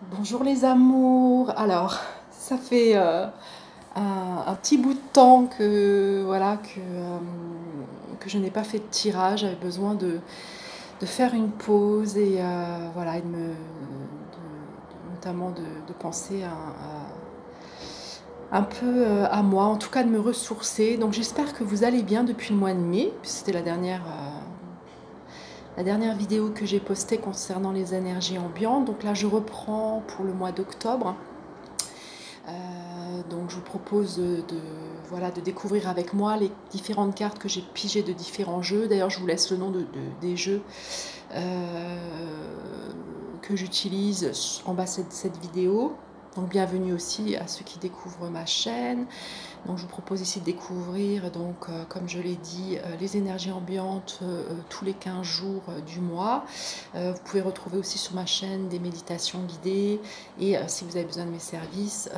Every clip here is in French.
Bonjour les amours. Alors, ça fait un petit bout de temps que voilà que je n'ai pas fait de tirage. J'avais besoin de faire une pause et voilà, notamment de penser un peu à moi, en tout cas de me ressourcer. Donc j'espère que vous allez bien depuis le mois de mai. C'était la dernière vidéo que j'ai postée concernant les énergies ambiantes. Donc là, je reprends pour le mois d'octobre. Donc je vous propose voilà, de découvrir avec moi les différentes cartes que j'ai pigées de différents jeux. D'ailleurs, je vous laisse le nom des jeux que j'utilise en bas de cette vidéo. Donc bienvenue aussi à ceux qui découvrent ma chaîne. Donc je vous propose ici de découvrir, donc, comme je l'ai dit, les énergies ambiantes tous les 15 jours du mois. Vous pouvez retrouver aussi sur ma chaîne des méditations guidées et si vous avez besoin de mes services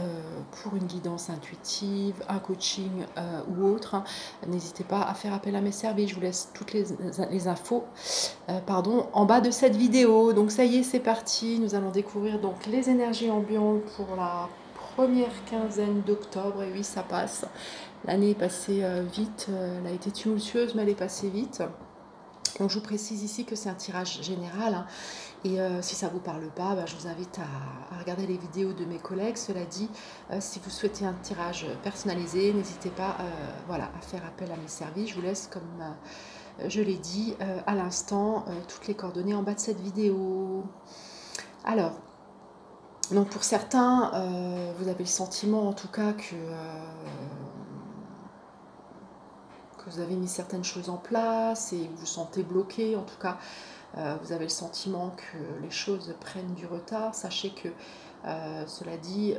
pour une guidance intuitive, un coaching ou autre, hein, n'hésitez pas à faire appel à mes services. Je vous laisse toutes les infos en bas de cette vidéo. Donc ça y est, c'est parti. Nous allons découvrir donc les énergies ambiantes pour la première quinzaine d'octobre. Et oui, ça passe. L'année est passée vite. Elle a été tumultueuse, mais elle est passée vite. Donc je vous précise ici que c'est un tirage général, hein, et si ça ne vous parle pas, je vous invite à regarder les vidéos de mes collègues. Cela dit, si vous souhaitez un tirage personnalisé, n'hésitez pas voilà, à faire appel à mes services. Je vous laisse, comme je l'ai dit à l'instant, toutes les coordonnées en bas de cette vidéo. Alors, donc pour certains, vous avez le sentiment en tout cas que vous avez mis certaines choses en place et vous vous sentez bloqué. En tout cas, vous avez le sentiment que les choses prennent du retard. Sachez que, cela dit,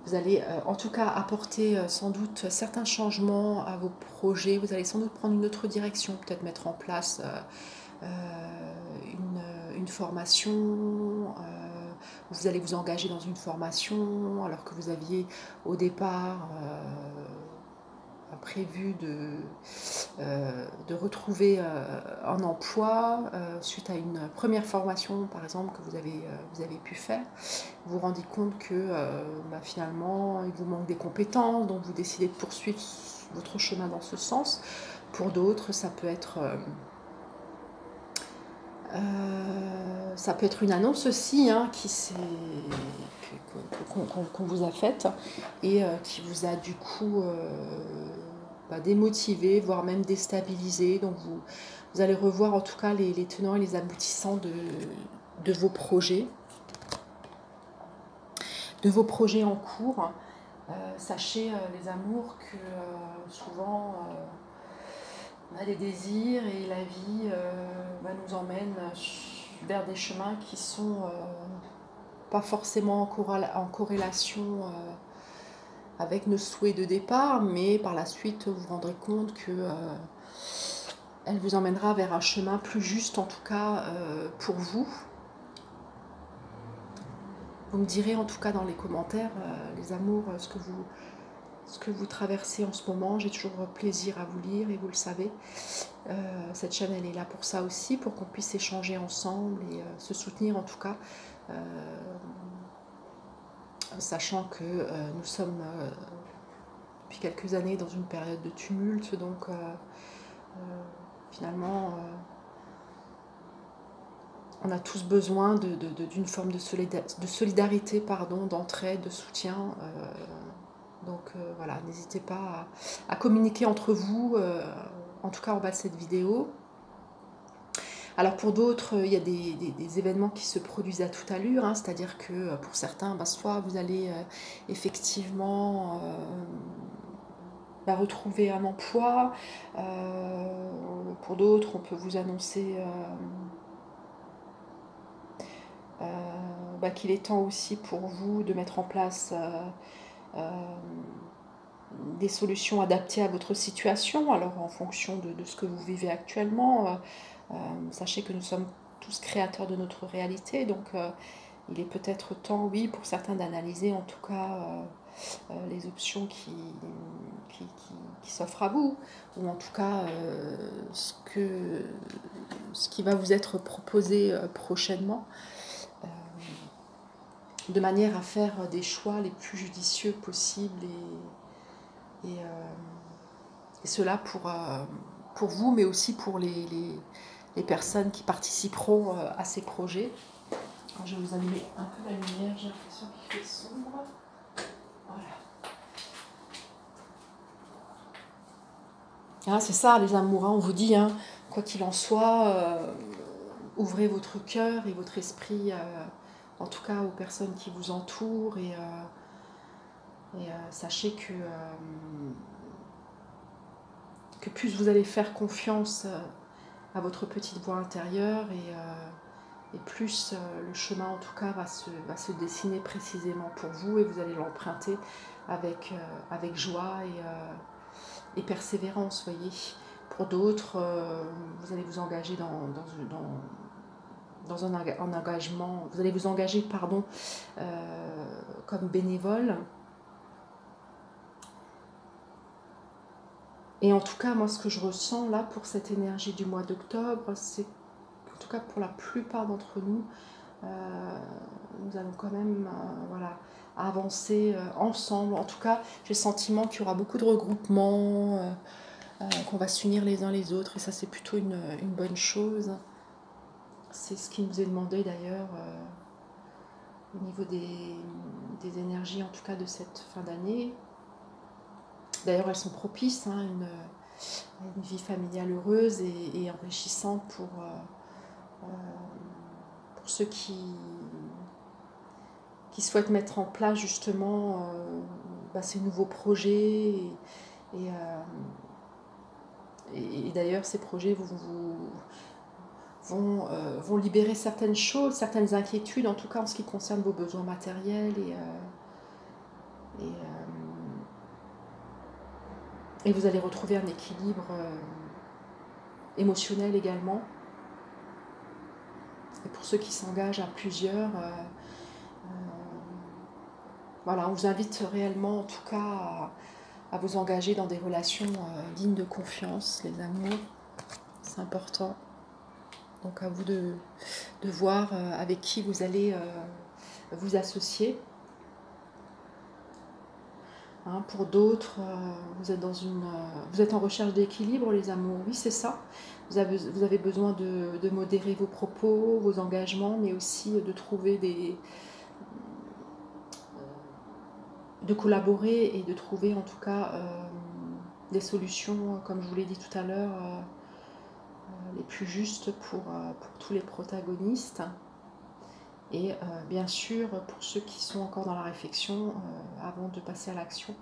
vous allez en tout cas apporter sans doute certains changements à vos projets. Vous allez sans doute prendre une autre direction, peut-être mettre en place une formation. Vous allez vous engager dans une formation alors que vous aviez au départ prévu de retrouver un emploi suite à une première formation par exemple que vous avez pu faire. Vous vous rendez compte que finalement il vous manque des compétences, donc vous décidez de poursuivre votre chemin dans ce sens. Pour d'autres, ça peut être une annonce aussi hein, qu'on vous a faite et qui vous a du coup démotivé, voire même déstabilisé. Donc vous allez revoir en tout cas les tenants et les aboutissants de vos projets, en cours. Sachez les amours que souvent on a des désirs et la vie nous emmène vers des chemins qui sont pas forcément en corrélation avec nos souhaits de départ, mais par la suite vous vous rendrez compte que elle vous emmènera vers un chemin plus juste en tout cas pour vous. Vous me direz en tout cas dans les commentaires les amours ce que vous traversez en ce moment. J'ai toujours plaisir à vous lire et vous le savez. Cette chaîne elle est là pour ça aussi, pour qu'on puisse échanger ensemble et se soutenir en tout cas, sachant que nous sommes depuis quelques années dans une période de tumulte, donc finalement on a tous besoin d'une forme de solidarité, d'entraide, de soutien. Donc voilà, n'hésitez pas à communiquer entre vous, en tout cas en bas de cette vidéo. Alors pour d'autres, il y a des événements qui se produisent à toute allure, hein, c'est-à-dire que pour certains, soit vous allez effectivement retrouver un emploi, pour d'autres, on peut vous annoncer qu'il est temps aussi pour vous de mettre en place des solutions adaptées à votre situation, alors en fonction de ce que vous vivez actuellement. Sachez que nous sommes tous créateurs de notre réalité, donc il est peut-être temps, oui, pour certains d'analyser en tout cas les options qui s'offrent à vous, ou en tout cas ce qui va vous être proposé prochainement, de manière à faire des choix les plus judicieux possibles, et cela pour vous, mais aussi pour les personnes qui participeront à ces projets. Alors, je vais vous allumer un peu la lumière, j'ai l'impression qu'il fait sombre. Voilà. Ah, c'est ça, les amoureux, on vous dit, hein, quoi qu'il en soit, ouvrez votre cœur et votre esprit, en tout cas aux personnes qui vous entourent, et sachez que plus vous allez faire confiance à votre petite voix intérieure, et plus le chemin en tout cas va se dessiner précisément pour vous, et vous allez l'emprunter avec joie et persévérance, voyez. Pour d'autres, vous allez vous engager dans un engagement, vous allez vous engager, pardon, comme bénévole. Et en tout cas, moi, ce que je ressens là pour cette énergie du mois d'octobre, c'est, en tout cas pour la plupart d'entre nous, nous allons quand même voilà, avancer ensemble. En tout cas, j'ai le sentiment qu'il y aura beaucoup de regroupements, qu'on va s'unir les uns les autres, et ça, c'est plutôt une bonne chose. C'est ce qui nous est demandé d'ailleurs au niveau des énergies, en tout cas de cette fin d'année. D'ailleurs, elles sont propices, hein, une vie familiale heureuse et enrichissante pour ceux qui souhaitent mettre en place justement ces nouveaux projets. Et d'ailleurs, ces projets vont libérer certaines choses, certaines inquiétudes, en tout cas en ce qui concerne vos besoins matériels, et vous allez retrouver un équilibre émotionnel également. Et pour ceux qui s'engagent à plusieurs, voilà, on vous invite réellement en tout cas à vous engager dans des relations dignes de confiance, les amours, c'est important. Donc à vous de voir avec qui vous allez vous associer. Hein, pour d'autres, vous êtes en recherche d'équilibre, les amours. Oui, c'est ça. Vous avez besoin de modérer vos propos, vos engagements, mais aussi de trouver de collaborer et de trouver en tout cas des solutions, comme je vous l'ai dit tout à l'heure, les plus justes pour tous les protagonistes. Et bien sûr, pour ceux qui sont encore dans la réflexion, avant de passer à l'action,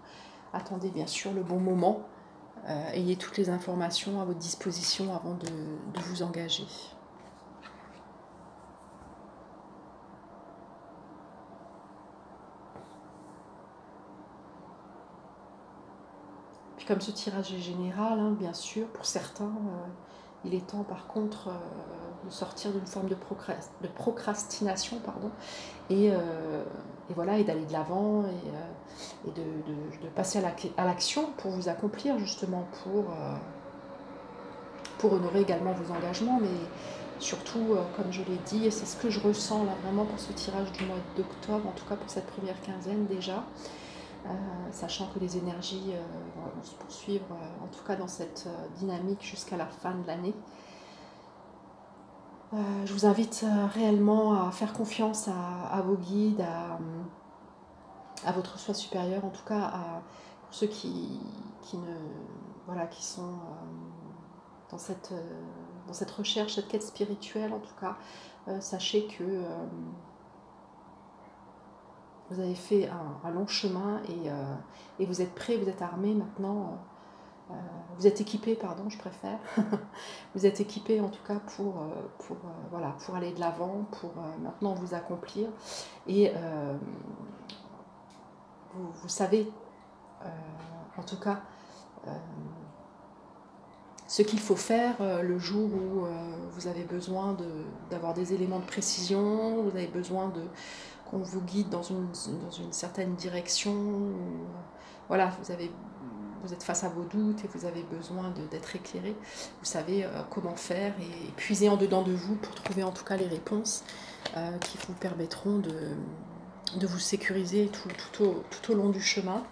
attendez bien sûr le bon moment. Ayez toutes les informations à votre disposition avant de vous engager. Puis comme ce tirage est général, hein, bien sûr, pour certains, il est temps par contre de sortir d'une forme de procrastination, pardon, et voilà, et d'aller de l'avant, et de passer à l'action pour vous accomplir justement, pour honorer également vos engagements, mais surtout, comme je l'ai dit, et c'est ce que je ressens là vraiment pour ce tirage du mois d'octobre, en tout cas pour cette première quinzaine déjà, sachant que les énergies vont se poursuivre, en tout cas dans cette dynamique jusqu'à la fin de l'année. Je vous invite réellement à faire confiance à vos guides, à votre soi supérieur, en tout cas pour ceux qui sont dans cette recherche, cette quête spirituelle, en tout cas. Sachez que vous avez fait un long chemin, et vous êtes prêts, vous êtes armés maintenant. Vous êtes équipés, pardon, je préfère. Vous êtes équipés en tout cas pour aller de l'avant, pour maintenant vous accomplir. Et vous savez, en tout cas, ce qu'il faut faire le jour où vous avez besoin d'avoir des éléments de précision, vous avez besoin qu'on vous guide dans une certaine direction. Voilà, vous êtes face à vos doutes et vous avez besoin d'être éclairé. Vous savez comment faire et puiser en dedans de vous pour trouver en tout cas les réponses qui vous permettront de vous sécuriser tout au long du chemin.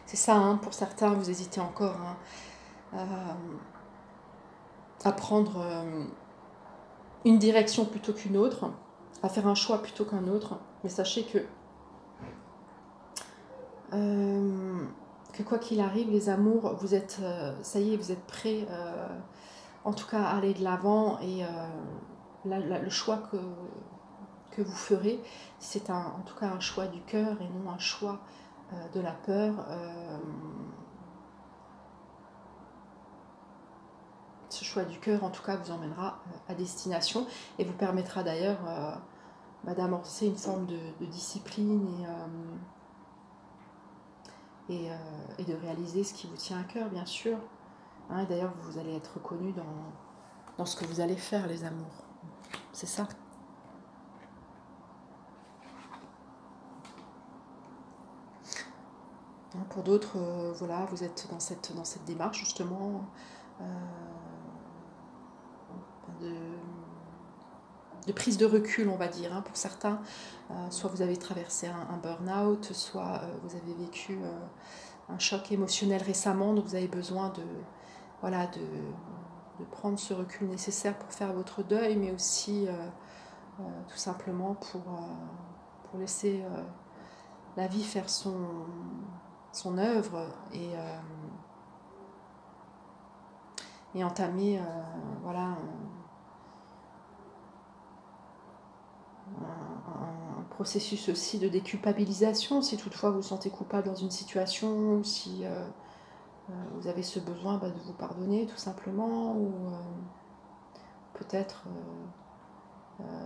C'est ça, hein, pour certains, vous hésitez encore à prendre une direction plutôt qu'une autre, à faire un choix plutôt qu'un autre. Mais sachez que quoi qu'il arrive, les amours, vous êtes, ça y est, vous êtes prêts, en tout cas, à aller de l'avant. Et le choix que vous ferez, c'est en tout cas un choix du cœur et non un choix de la peur. Ce choix du cœur, en tout cas, vous emmènera à destination et vous permettra d'ailleurs d'amorcer une forme de discipline et de réaliser ce qui vous tient à cœur, bien sûr. Hein, d'ailleurs, vous allez être reconnu dans ce que vous allez faire, les amours. C'est ça. Pour d'autres, voilà, vous êtes dans cette démarche justement de prise de recul, on va dire. Hein, pour certains, soit vous avez traversé un burn-out, soit vous avez vécu un choc émotionnel récemment, donc vous avez besoin de prendre ce recul nécessaire pour faire votre deuil, mais aussi tout simplement pour laisser la vie faire son œuvre et entamer un processus aussi de déculpabilisation si toutefois vous vous sentez coupable dans une situation, ou si vous avez ce besoin de vous pardonner tout simplement, ou peut-être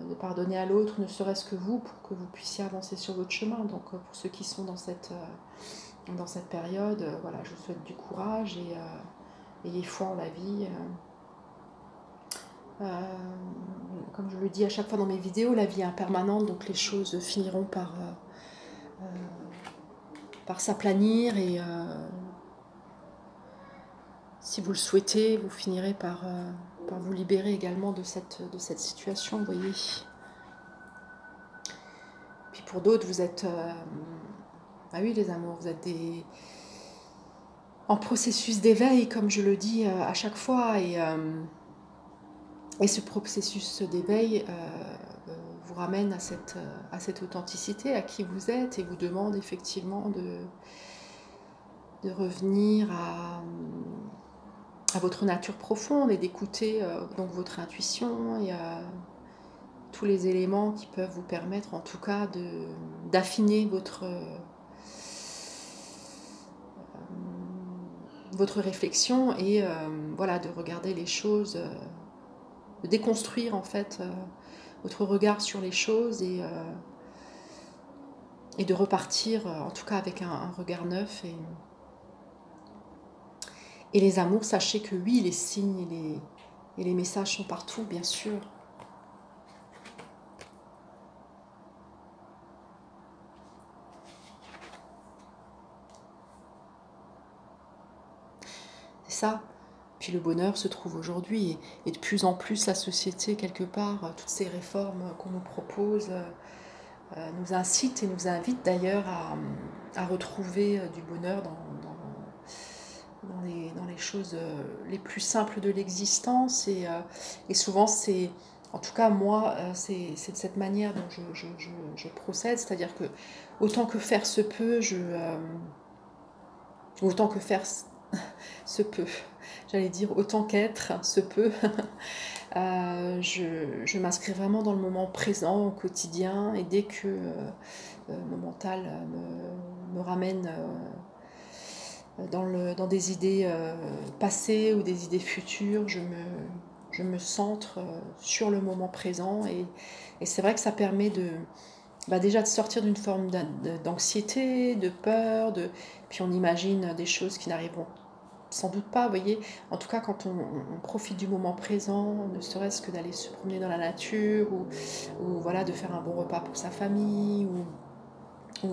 de pardonner à l'autre, ne serait-ce que vous, pour que vous puissiez avancer sur votre chemin. Donc pour ceux qui sont dans cette période, voilà, je vous souhaite du courage et ayez foi en la vie. Comme je le dis à chaque fois dans mes vidéos, la vie est impermanente, donc les choses finiront par s'aplanir et si vous le souhaitez, vous finirez par vous libérer également de cette situation, vous voyez. Puis pour d'autres, vous êtes... ah oui, les amours, vous êtes en processus d'éveil, comme je le dis à chaque fois, et ce processus d'éveil vous ramène à cette authenticité, à qui vous êtes, et vous demande effectivement de revenir à votre nature profonde et d'écouter donc votre intuition et tous les éléments qui peuvent vous permettre en tout cas d'affiner votre réflexion et voilà, de regarder les choses, de déconstruire en fait votre regard sur les choses et de repartir en tout cas avec un regard neuf. Et les amours, sachez que oui, les signes et les messages sont partout, bien sûr. C'est ça. Puis le bonheur se trouve aujourd'hui. Et de plus en plus, la société, quelque part, toutes ces réformes qu'on nous propose, nous incitent et nous invitent d'ailleurs à retrouver du bonheur dans les choses les plus simples de l'existence. Et souvent, c'est, en tout cas moi, c'est de cette manière dont je procède, c'est-à-dire que autant que faire se peut, autant que faire se peut, j'allais dire autant qu'être se peut, je m'inscris vraiment dans le moment présent, au quotidien, et dès que mon mental me ramène dans des idées passées ou des idées futures, je me centre sur le moment présent, et c'est vrai que ça permet déjà de sortir d'une forme d'anxiété, de peur, puis on imagine des choses qui n'arriveront sans doute pas, vous voyez. En tout cas, quand on profite du moment présent, ne serait-ce que d'aller se promener dans la nature, ou voilà, de faire un bon repas pour sa famille, ou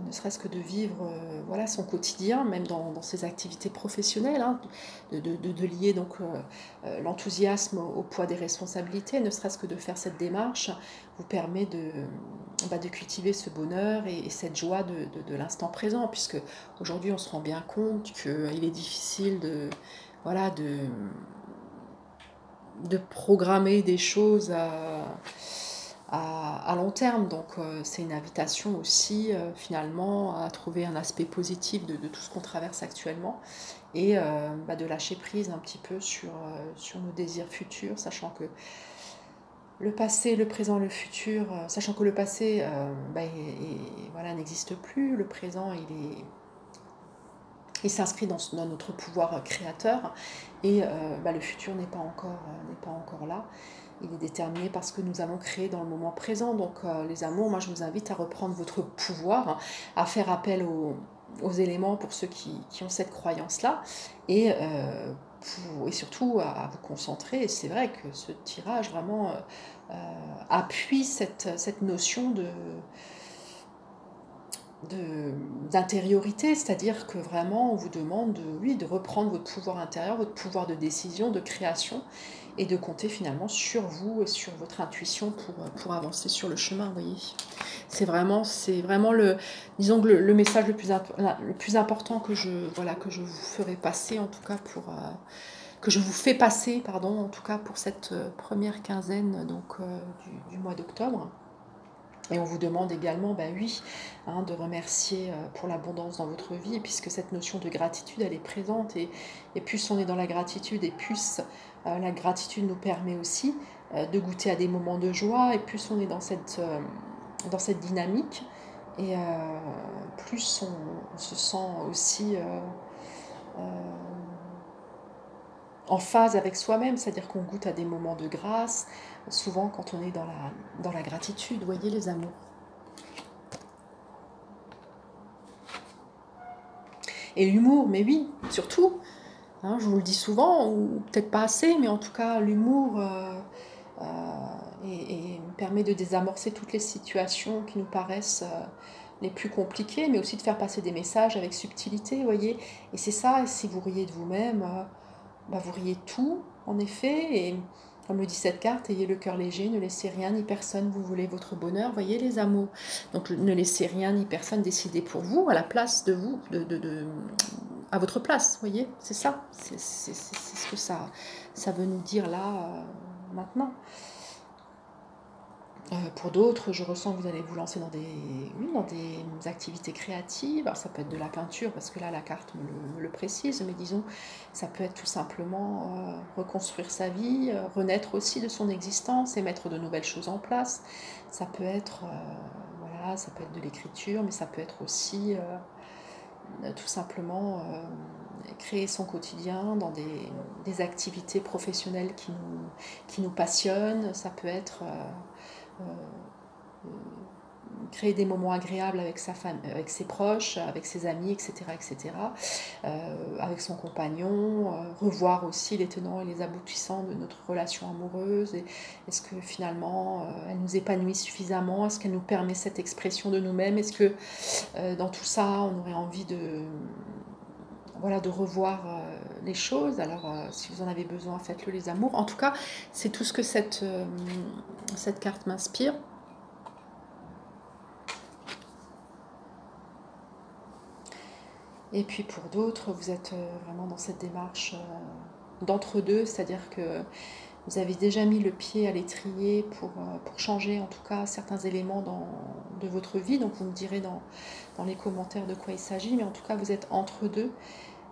ne serait-ce que de vivre voilà, son quotidien, même dans ses activités professionnelles, hein, de lier donc l'enthousiasme au poids des responsabilités, ne serait-ce que de faire cette démarche, vous permet de cultiver ce bonheur et cette joie de l'instant présent, puisque aujourd'hui on se rend bien compte qu'il est difficile voilà, de programmer des choses à long terme. Donc c'est une invitation aussi finalement à trouver un aspect positif de tout ce qu'on traverse actuellement, et de lâcher prise un petit peu sur nos désirs futurs, sachant que le passé, le présent, le futur, sachant que le passé voilà, n'existe plus, le présent il s'inscrit dans notre pouvoir créateur, et le futur n'est pas encore là. Il est déterminé par ce que nous allons créer dans le moment présent. Donc les amours, moi je vous invite à reprendre votre pouvoir, à faire appel aux éléments pour ceux qui ont cette croyance-là, et surtout à vous concentrer. Et c'est vrai que ce tirage vraiment appuie cette notion d'intériorité, c'est-à-dire que vraiment on vous demande de reprendre votre pouvoir intérieur, votre pouvoir de décision, de création, et de compter finalement sur vous et sur votre intuition pour avancer sur le chemin, vous voyez. C'est vraiment disons que le message le plus important que je vous ferai passer, en tout cas que je vous fais passer, pardon, en tout cas pour cette première quinzaine donc, du mois d'octobre. Et on vous demande également, de remercier pour l'abondance dans votre vie, puisque cette notion de gratitude, elle est présente, et plus on est dans la gratitude, et plus la gratitude nous permet aussi de goûter à des moments de joie, et plus on est dans cette dynamique, et plus on se sent aussi en phase avec soi-même, c'est-à-dire qu'on goûte à des moments de grâce, souvent quand on est dans la gratitude, vous voyez les amours. Et l'humour, mais oui, surtout, hein, je vous le dis souvent, ou peut-être pas assez, mais en tout cas l'humour permet de désamorcer toutes les situations qui nous paraissent les plus compliquées, mais aussi de faire passer des messages avec subtilité, vous voyez. Et c'est ça, et si vous riez de vous-même, vous riez de tout, en effet, et comme le dit cette carte, ayez le cœur léger, ne laissez rien ni personne vous voler votre bonheur, voyez les amours. Donc ne laissez rien ni personne décider pour vous, à la place de vous, à votre place, voyez, c'est ça, c'est ce que ça veut nous dire là, maintenant. Pour d'autres, je ressens que vous allez vous lancer dans des activités créatives. Alors ça peut être de la peinture, parce que là la carte me le précise, mais disons, ça peut être tout simplement reconstruire sa vie, renaître aussi de son existence et mettre de nouvelles choses en place. Ça peut être, ça peut être de l'écriture, mais ça peut être aussi tout simplement créer son quotidien dans des activités professionnelles qui nous passionnent. Ça peut être créer des moments agréables avec sa famille, avec ses proches, avec ses amis, etc., avec son compagnon, revoir aussi les tenants et les aboutissants de notre relation amoureuse. Est-ce que finalement elle nous épanouit suffisamment? Est-ce qu'elle nous permet cette expression de nous-mêmes? Est-ce que dans tout ça on aurait envie de revoir les choses? Alors si vous en avez besoin, faites-le les amours. En tout cas, c'est tout ce que cette carte m'inspire. Et puis pour d'autres, vous êtes vraiment dans cette démarche d'entre-deux, c'est-à-dire que vous avez déjà mis le pied à l'étrier pour changer en tout cas certains éléments de votre vie. Donc vous me direz dans les commentaires de quoi il s'agit, mais en tout cas vous êtes entre deux.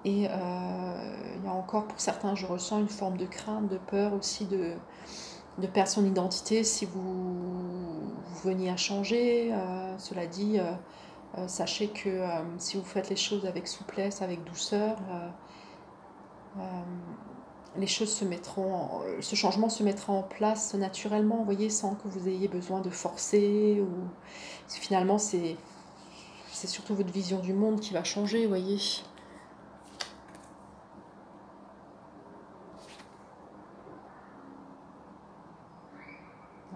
Et il y a encore pour certains, je ressens une forme de crainte, de peur aussi de perdre son identité si vous veniez à changer. Cela dit, sachez que si vous faites les choses avec souplesse, avec douceur, les choses ce changement se mettra en place naturellement, vous voyez, sans que vous ayez besoin de forcer. Ou finalement, c'est surtout votre vision du monde qui va changer, vous voyez.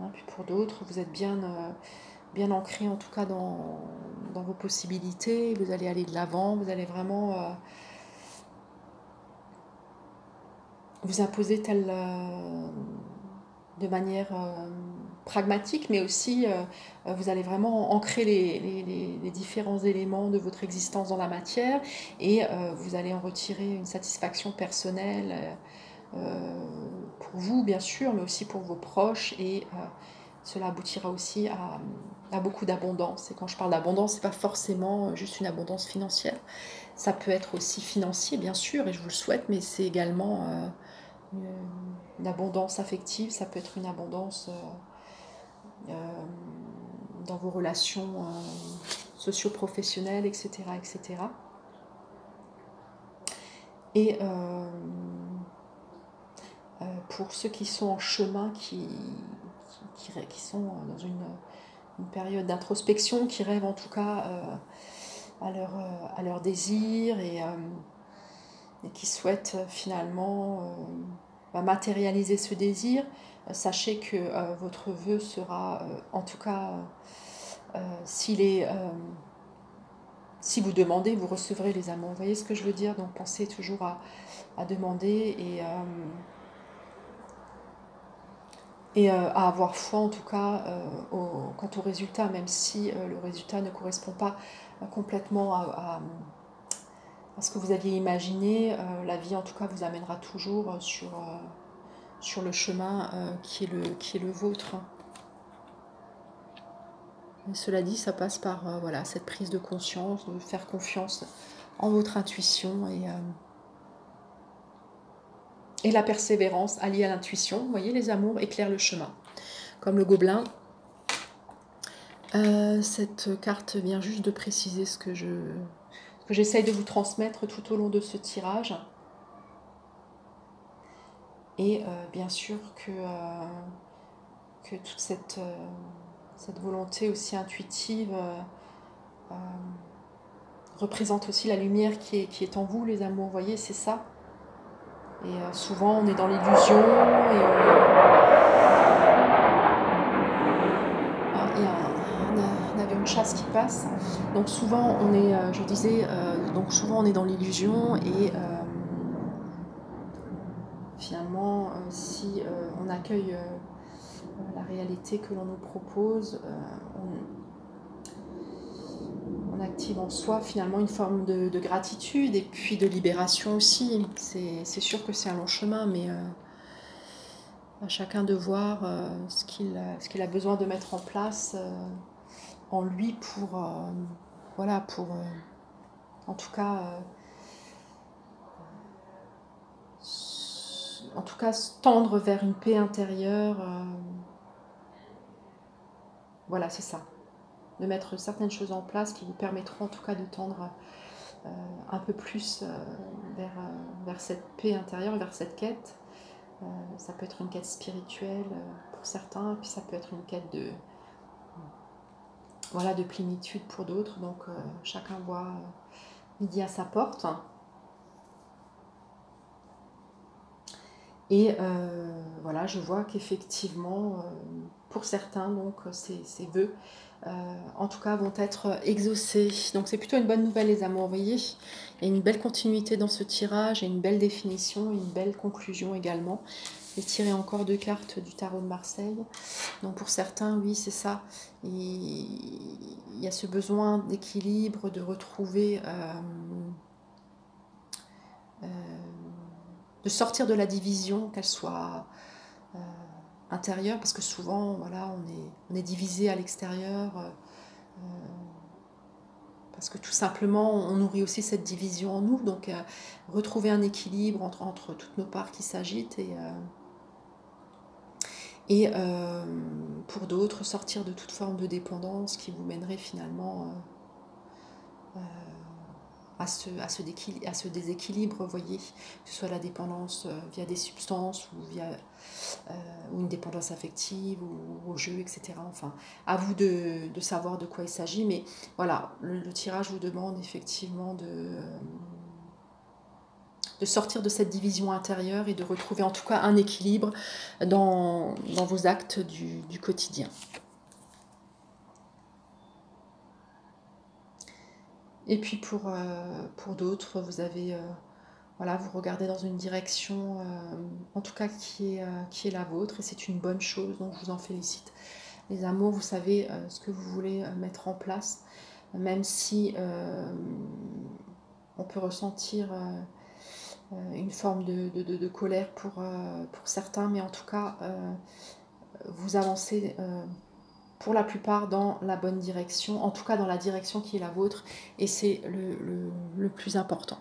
hein. Puis pour d'autres, vous êtes bien ancré en tout cas dans vos possibilités, vous allez aller de l'avant, vous allez vraiment vous imposer de manière pragmatique, mais aussi vous allez vraiment ancrer les différents éléments de votre existence dans la matière et vous allez en retirer une satisfaction personnelle pour vous bien sûr, mais aussi pour vos proches et cela aboutira aussi à beaucoup d'abondance. Et quand je parle d'abondance, c'est pas forcément juste une abondance financière, ça peut être aussi financier bien sûr, et je vous le souhaite, mais c'est également une abondance affective, ça peut être une abondance dans vos relations socio-professionnelles, etc., etc. Et pour ceux qui sont en chemin, qui sont dans une période d'introspection, qui rêvent en tout cas à leur désir et qui souhaitent finalement matérialiser ce désir, sachez que votre vœu sera, en tout cas, si vous demandez, vous recevrez les amours. Vous voyez ce que je veux dire? Donc pensez toujours à demander et à avoir foi en tout cas quant au résultat, même si le résultat ne correspond pas complètement à ce que vous aviez imaginé. La vie en tout cas vous amènera toujours sur le chemin qui est le vôtre. Et cela dit, ça passe par voilà, cette prise de conscience, de faire confiance en votre intuition et la persévérance alliée à l'intuition. Vous voyez, les amours éclairent le chemin. Comme le gobelin, cette carte vient juste de préciser ce que j'essaye de vous transmettre tout au long de ce tirage. Et bien sûr que toute cette volonté aussi intuitive représente aussi la lumière qui est en vous, les amours. Vous voyez, c'est ça. Et souvent, on est dans l'illusion et on avait une chasse qui passe. Donc souvent, on est, je disais, donc souvent on est dans l'illusion et finalement, si on accueille la réalité que l'on nous propose, on active en soi finalement une forme de gratitude et puis de libération aussi. C'est sûr que c'est un long chemin, mais à chacun de voir ce qu'il a besoin de mettre en place en lui pour, voilà, pour en tout cas tendre vers une paix intérieure. Voilà, c'est ça. De mettre certaines choses en place qui vous permettront en tout cas de tendre un peu plus vers cette paix intérieure, vers cette quête. Ça peut être une quête spirituelle pour certains, puis ça peut être une quête de plénitude pour d'autres. Donc chacun voit midi à sa porte. Et voilà, je vois qu'effectivement, pour certains, donc ces vœux, en tout cas, vont être exaucés. Donc c'est plutôt une bonne nouvelle, les amours, vous voyez. Il y a une belle continuité dans ce tirage, et une belle définition, une belle conclusion également. J'ai tiré encore 2 cartes du tarot de Marseille. Donc pour certains, oui, c'est ça. Il y a ce besoin d'équilibre, de retrouver... de sortir de la division, qu'elle soit intérieure, parce que souvent, voilà, on est divisé à l'extérieur, parce que tout simplement, on nourrit aussi cette division en nous, donc retrouver un équilibre entre toutes nos parts qui s'agitent, et pour d'autres, sortir de toute forme de dépendance qui vous mènerait finalement à ce déséquilibre, vous voyez, que ce soit la dépendance via des substances ou une dépendance affective ou au jeu, etc. Enfin, à vous de savoir de quoi il s'agit, mais voilà, le tirage vous demande effectivement de sortir de cette division intérieure et de retrouver en tout cas un équilibre dans vos actes du quotidien. Et puis pour d'autres, vous avez, voilà, vous regardez dans une direction, en tout cas qui est la vôtre, et c'est une bonne chose, donc je vous en félicite. Les amours, vous savez ce que vous voulez mettre en place, même si on peut ressentir une forme de colère pour certains, mais en tout cas, vous avancez pour la plupart dans la bonne direction, en tout cas dans la direction qui est la vôtre, et c'est le plus important.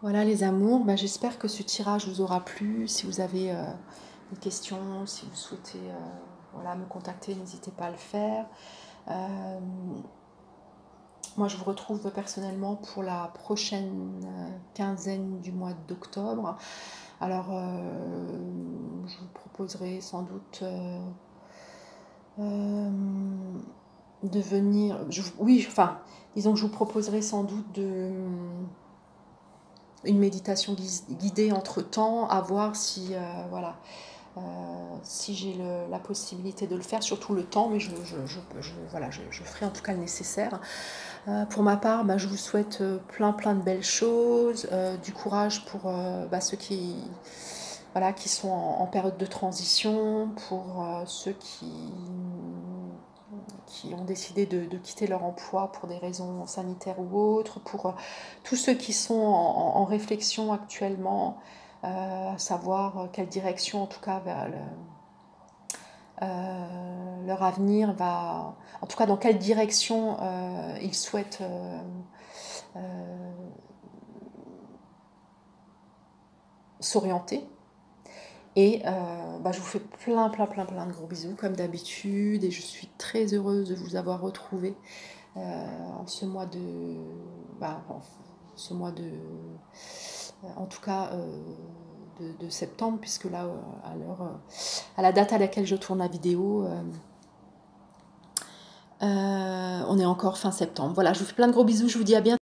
Voilà les amours, ben, j'espère que ce tirage vous aura plu. Si vous avez des questions, si vous souhaitez voilà, me contacter, n'hésitez pas à le faire. Moi je vous retrouve personnellement pour la prochaine quinzaine du mois d'octobre. Alors je vous proposerai sans doute de venir, oui, enfin, disons que je vous proposerai sans doute une méditation guidée entre temps, à voir si, voilà, si j'ai la possibilité de le faire, surtout le temps, mais voilà, je ferai en tout cas le nécessaire. Pour ma part, bah, je vous souhaite plein de belles choses, du courage pour ceux qui, voilà, qui sont en période de transition, pour ceux qui ont décidé de quitter leur emploi pour des raisons sanitaires ou autres, pour tous ceux qui sont en réflexion actuellement, à savoir quelle direction, en tout cas, vers leur avenir va, en tout cas dans quelle direction ils souhaitent s'orienter. Et je vous fais plein de gros bisous comme d'habitude, et je suis très heureuse de vous avoir retrouvé en ce mois de, en tout cas de septembre, puisque là à la date à laquelle je tourne la vidéo, on est encore fin septembre. Voilà, je vous fais plein de gros bisous, je vous dis à bientôt.